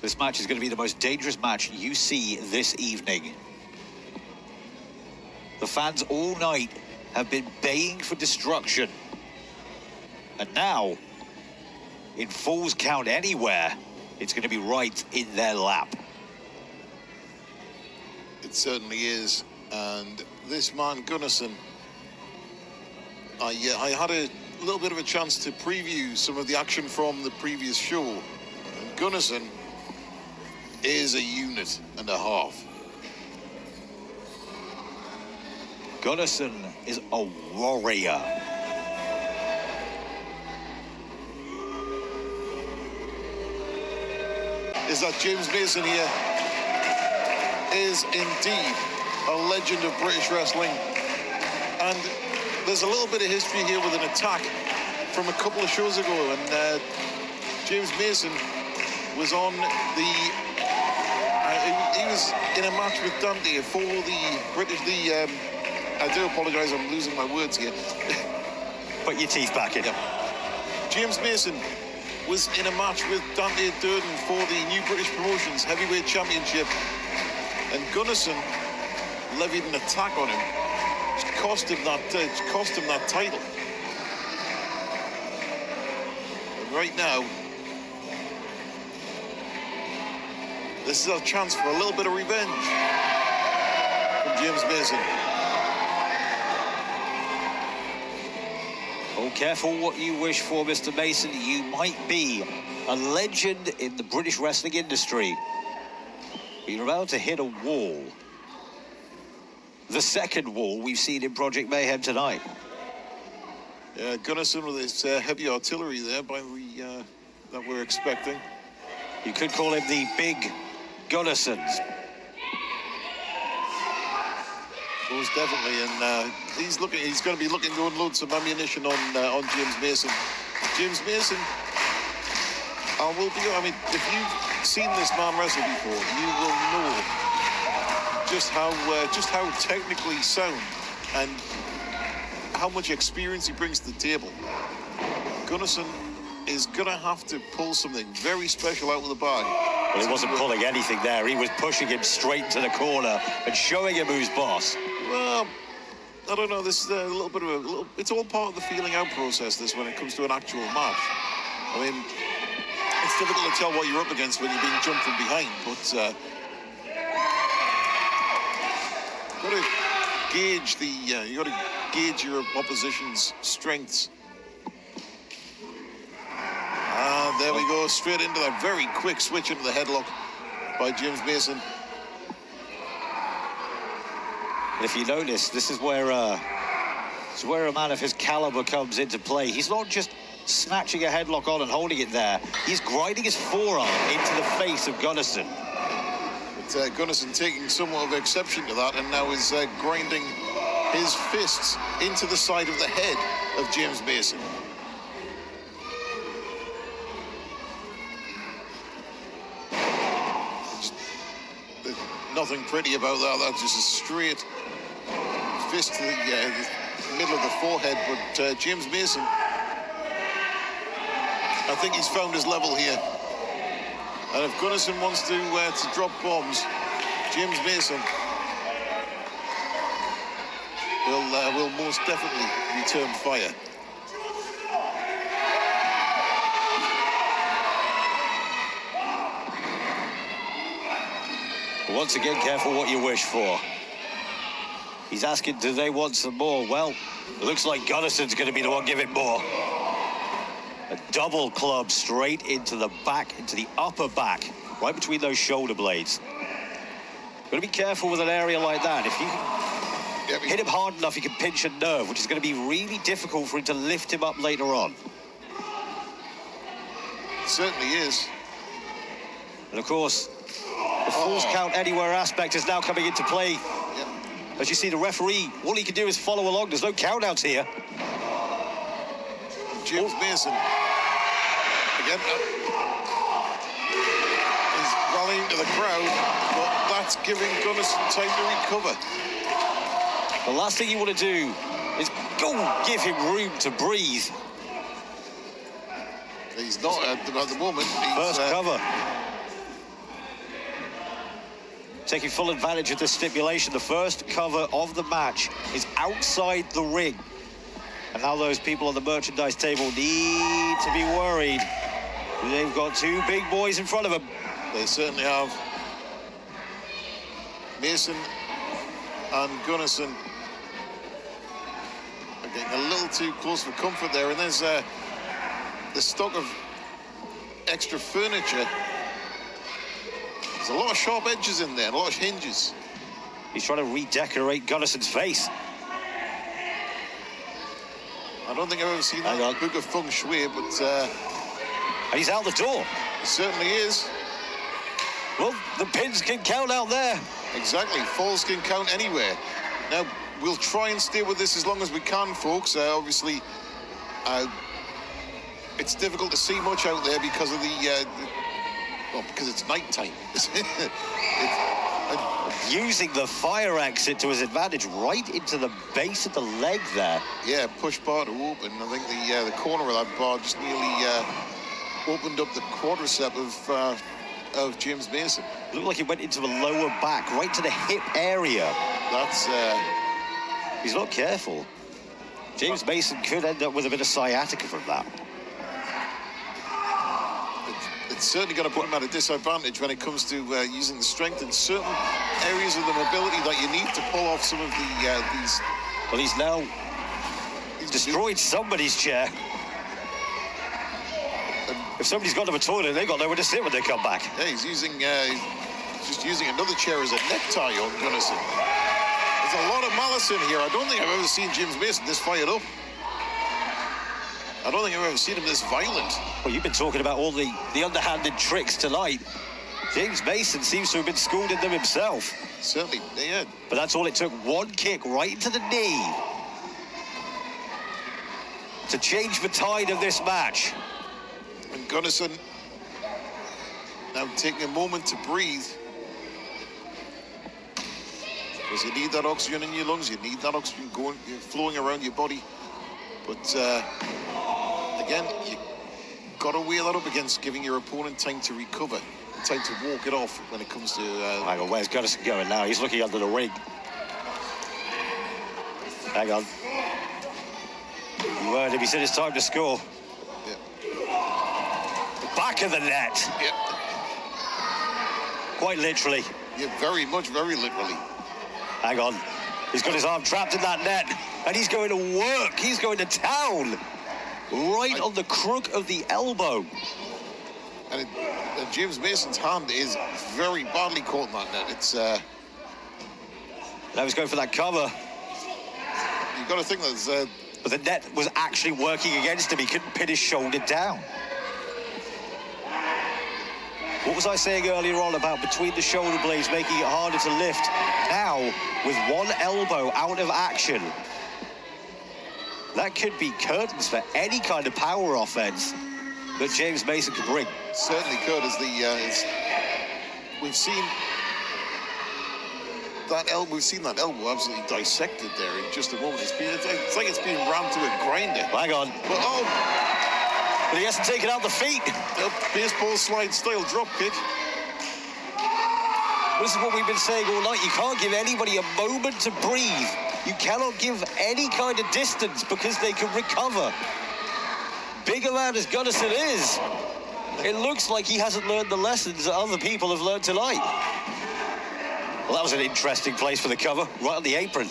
This match is going to be the most dangerous match you see this evening. The fans all night have been baying for destruction. And now, in Falls Count Anywhere, it's going to be right in their lap. It certainly is. And this man, Gunnarsson, I had a little bit of a chance to preview some of the action from the previous show. And Gunnarsson is a unit and a half. Gunnarsson is a warrior. Is that James Mason here is indeed a legend of British wrestling. And there's a little bit of history here with an attack from a couple of shows ago, and James Mason was on the he was in a match with Dante for the British I do apologize, I'm losing my words here. Put your teeth back in. Yeah. James Mason was in a match with Dante Durden for the New British Promotions Heavyweight Championship, and Gunnarsson levied an attack on him. It cost him that title. And right now, this is our chance for a little bit of revenge from James Mason. Oh, careful what you wish for, Mr. Mason. You might be a legend in the British wrestling industry, but you're about to hit a wall. The second wall we've seen in Project Mayhem tonight. Yeah, Gunnarsson with his heavy artillery there that we're expecting. You could call him the Big Gunnarsson. Most definitely, and he's going to be looking to unload some ammunition on James Mason. James Mason, I mean, if you've seen this man wrestle before, you will know just how technically sound and how much experience he brings to the table. Gunnarsson is going to have to pull something very special out of the bag. Well, he wasn't pulling anything there. He was pushing him straight into the corner and showing him who's boss. Well, I don't know. This is it's all part of the feeling out process, this, when it comes to an actual match. I mean, it's difficult to tell what you're up against when you're being jumped from behind, but got to gauge you got to gauge your opposition's strengths. There we go, straight into that very quick switch into the headlock by James Mason. And if you notice, this is where a man of his caliber comes into play. He's not just snatching a headlock on and holding it there. He's grinding his forearm into the face of Gunnarsson. But Gunnarsson taking somewhat of exception to that, and now is grinding his fists into the side of the head of James Mason. Nothing pretty about that. That's just a straight fist to the middle of the forehead. But James Mason, I think he's found his level here. And if Gunnarsson wants to drop bombs, James Mason will most definitely return fire. Once again, careful what you wish for. He's asking, do they want some more? Well, it looks like Gunnarsson's going to be the one giving more. A double club straight into the back, into the upper back, right between those shoulder blades. Got to be careful with an area like that. If you hit him hard enough, you can pinch a nerve, which is going to be really difficult for him to lift him up later on. It certainly is. And of course, the Falls Count Anywhere aspect is now coming into play. Yep. As you see, the referee, all he can do is follow along. There's no countouts here. James Mason, again, is rallying to the crowd, but that's giving Gunnarsson time to recover. The last thing you want to do is go give him room to breathe. He's not at the moment. First cover. taking full advantage of this stipulation. The first cover of the match is outside the ring. And now those people on the merchandise table need to be worried. They've got two big boys in front of them. They certainly have. Mason and Gunnarsson are getting a little too close for comfort there. And there's the stock of extra furniture. There's a lot of sharp edges in there, a lot of hinges. He's trying to redecorate Gunnarsson's face. I don't think I've ever seen that book of feng shui, but... and he's out the door. He certainly is. Well, the pins can count out there. Exactly, falls can count anywhere. Now, we'll try and stay with this as long as we can, folks. Obviously, it's difficult to see much out there because of well, because it's night time. Using the fire exit to his advantage right into the base of the leg there. Yeah, push bar to open. I think the corner of that bar just nearly opened up the quadricep of James Mason. It looked like he went into the lower back, right to the hip area. That's... He's not careful. James Mason could end up with a bit of sciatica from that. It's certainly going to put him at a disadvantage when it comes to using the strength in certain areas of the mobility that you need to pull off some of these... Well, he's now destroyed somebody's chair. If somebody's got to the toilet, they've got nowhere to sit when they come back. Yeah, he's using, just using another chair as a necktie on Gunnarsson. There's a lot of malice in here. I don't think I've ever seen James Mason this fired up. I don't think I've ever seen him this violent. Well, you've been talking about all the underhanded tricks tonight. James Mason seems to have been schooled in them himself. Certainly, yeah. But that's all it took. One kick right into the knee to change the tide of this match. And Gunnarsson now taking a moment to breathe. Because you need that oxygen in your lungs. You need that oxygen flowing around your body. But again, you got to weigh that up against giving your opponent time to recover, time to walk it off when it comes to... Hang on, where's Gunnarsson going now? He's looking under the ring. Hang on. You heard him. He said it's time to score. Yeah. Back of the net. Yeah. Quite literally. Yeah, very much, very literally. Hang on. He's got his arm trapped in that net. And he's going to work. He's going to town. Right on the crook of the elbow. And James Mason's hand is very badly caught in that net. It's... Now he's going for that cover. You've got to think that... But the net was actually working against him. He couldn't pin his shoulder down. What was I saying earlier on about between the shoulder blades making it harder to lift? Now, with one elbow out of action, that could be curtains for any kind of power offense that James Mason could bring. Certainly could, as we've seen that elbow. We've seen that elbow absolutely dissected there in just a moment. It's like it's been rammed to a grinder. Hang on. But he hasn't taken out the feet. Baseball slide style drop kick. This is what we've been saying all night. You can't give anybody a moment to breathe. You cannot give any kind of distance because they can recover. Big a man as Gunnarsson is, it looks like he hasn't learned the lessons that other people have learned tonight. Well, that was an interesting place for the cover, right on the apron.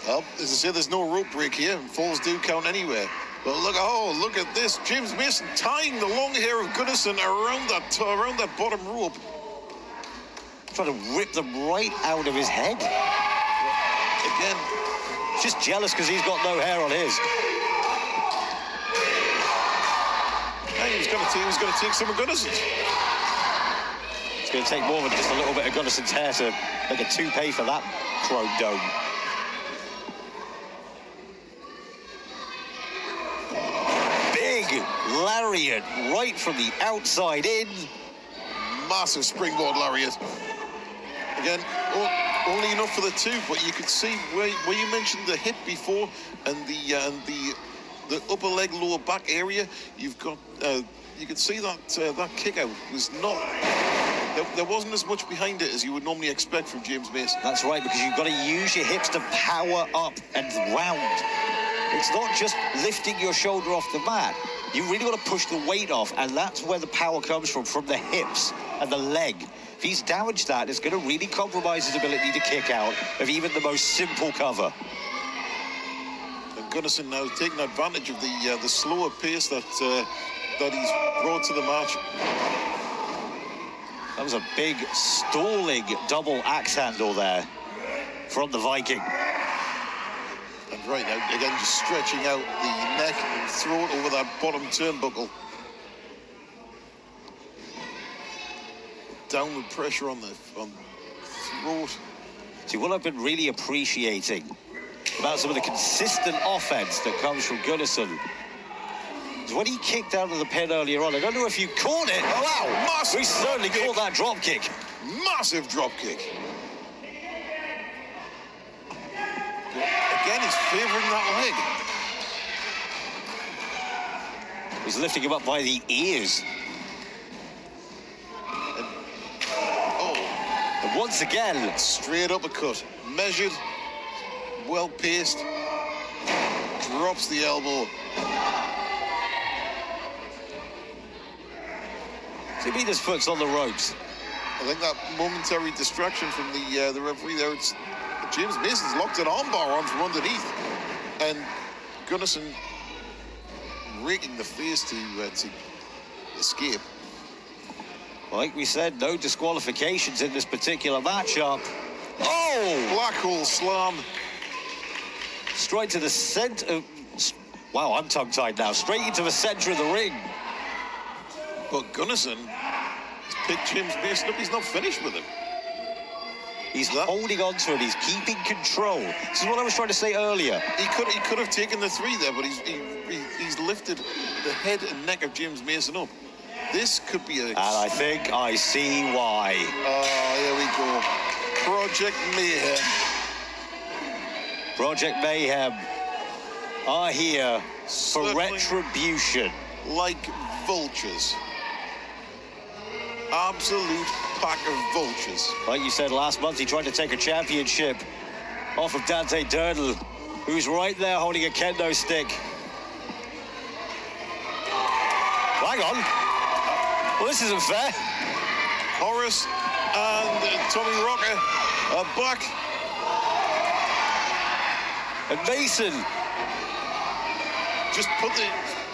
Well, as I say, there's no rope break here, and falls do count anywhere. But look at this. James Mason tying the long hair of Gunnarsson around that bottom rope. Trying to rip them right out of his head. Again. Just jealous because he's got no hair on his. And he was going to take some of Gunnarsson's. It's going to take more than just a little bit of Gunnarsson's hair to make a toupee for that chrome dome. Big lariat right from the outside in. Massive springboard lariat. Again, only enough for the two, but you could see where you mentioned the hip before and the upper leg, lower back area. You've got you could see that that kick out was not There wasn't as much behind it as you would normally expect from James Mason. That's right, because you've got to use your hips to power up and round. It's not just lifting your shoulder off the mat. You really got to push the weight off, and that's where the power comes from the hips and the leg. If he's damaged that, it's going to really compromise his ability to kick out of even the most simple cover. And Gunnarsson now taking advantage of the slower pace that he's brought to the match. That was a big stalling double axe handle there from the Viking. And right now, again, just stretching out the neck and throat over that bottom turnbuckle. Downward pressure on the throat. See, what I've been really appreciating about some of the consistent offense that comes from Gunnarsson is when he kicked out of the pin earlier on. I don't know if you caught it. Oh, wow, massive. We certainly caught that drop kick. Massive drop kick. Again, he's favouring that leg. He's lifting him up by the ears. And once again, straight uppercut. Measured, well-paced. Drops the elbow. Sabina's foot's on the ropes. I think that momentary distraction from the referee there, it's James Mason's locked an armbar on from underneath. And Gunnarsson raking the face to escape. Like we said, no disqualifications in this particular matchup. Oh! Black hole slam. Straight to the center. Wow, I'm tongue-tied now. Straight into the center of the ring. But Gunnarsson has picked James Mason up. He's not finished with him. He's holding on to it. He's keeping control. This is what I was trying to say earlier. He could have taken the three there, but he's lifted the head and neck of James Mason up. This could be a... And I think I see why. Oh, here we go. Project Mayhem. Project Mayhem are here for Circling retribution. Like vultures. Absolute pack of vultures. Like you said last month, he tried to take a championship off of Dante Durdle, who's right there holding a kendo stick. Hang on. Well, this isn't fair. Horace and Tommy Rocker are back. And Mason just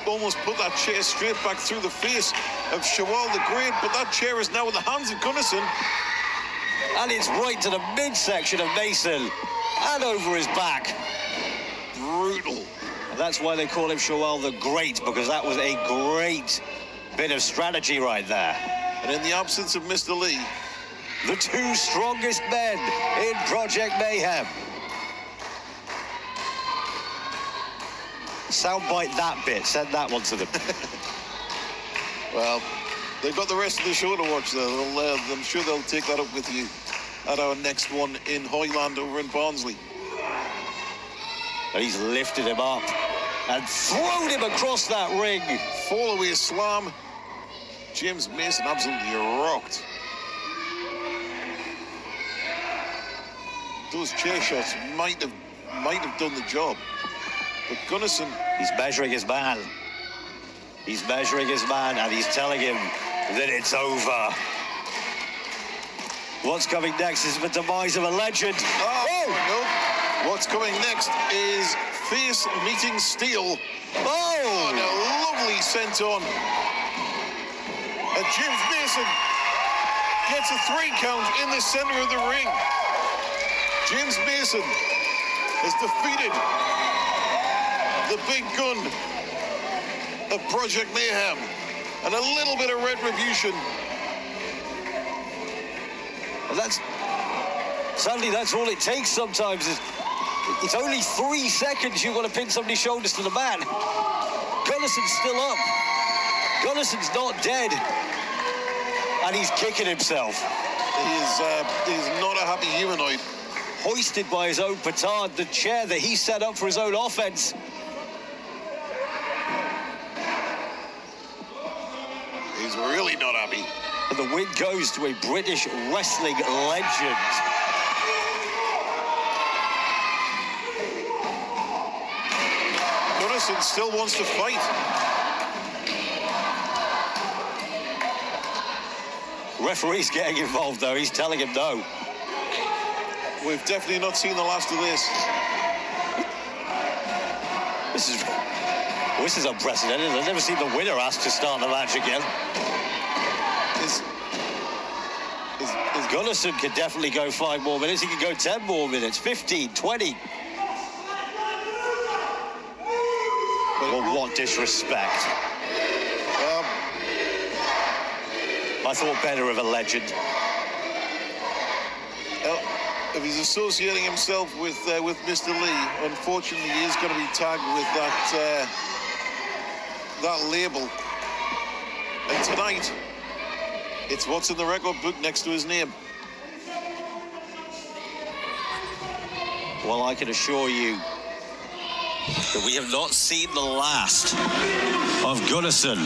almost put that chair straight back through the face of Shawal the Great, but that chair is now in the hands of Gunnarsson. And it's right to the midsection of Mason and over his back. Brutal. And that's why they call him Shawal the Great, because that was a great bit of strategy right there. And in the absence of Mr. Lee, the two strongest men in Project Mayhem. Soundbite that bit. Send that one to them. Well, they've got the rest of the show to watch there. I'm sure they'll take that up with you at our next one in Hoyland over in Barnsley. And he's lifted him up and thrown him across that ring. Fall away slam. James Mason absolutely rocked. Those chair shots might have done the job. But Gunnarsson... He's measuring his man. He's measuring his man, and he's telling him that it's over. What's coming next is the demise of a legend. Oh, no. What's coming next is face meeting steel. Oh! And a lovely senton. And James Mason gets a 3 count in the center of the ring. James Mason has defeated the big gun of Project Mayhem, and a little bit of retribution. And sadly, that's all it takes sometimes. It's only 3 seconds you've got to pin somebody's shoulders to the mat. Gunnarsson's still up. Gunnarsson's not dead. And he's kicking himself. He's not a happy humanoid. Hoisted by his own petard, the chair that he set up for his own offense. He's really not happy. And the win goes to a British wrestling legend. Gunnarsson still wants to fight. Referee's getting involved, though. He's telling him no. We've definitely not seen the last of this. This is unprecedented. I've never seen the winner asked to start the match again. Gunnarsson could definitely go 5 more minutes. He could go 10 more minutes, 15, 20. Well, what disrespect. I thought better of a legend. If he's associating himself with Mr. Lee, unfortunately he is going to be tagged with that label. And tonight, it's what's in the record book next to his name. Well, I can assure you that we have not seen the last of Gunnarsson.